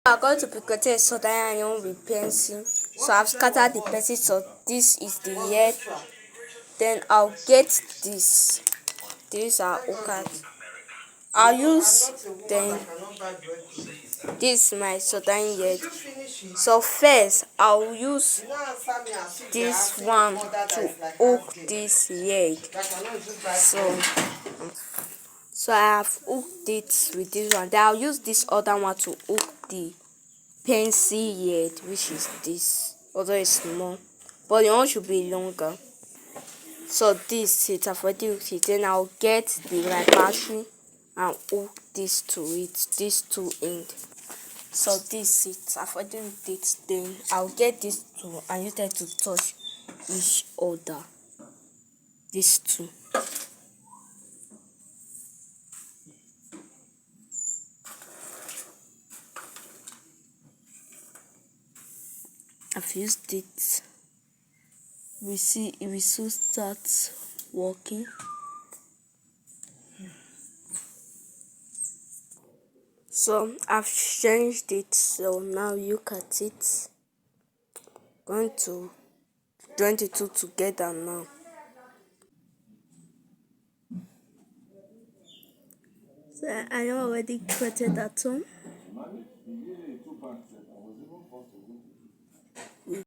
I'm going to be creating a soldering iron with pencil. So I've scattered the pencil, so this is the head. Then I'll get this. These are hookers. I'll use then this is my soldering head. So first I'll use this one to hook this head. So I have hooked it with this one. Then I'll use this other one to hook the pencil head, which is this, although it's small, but the one should be longer. So this it, I've already hooked it. Then I'll get my battery and hook this to it, these two ends. So this it, I've already hooked it. Then I'll get these two and use them to touch each other. These two. I've used it. We see it will soon start working. So I've changed it, so now look at it. Going to join the two together now. So I already created that one.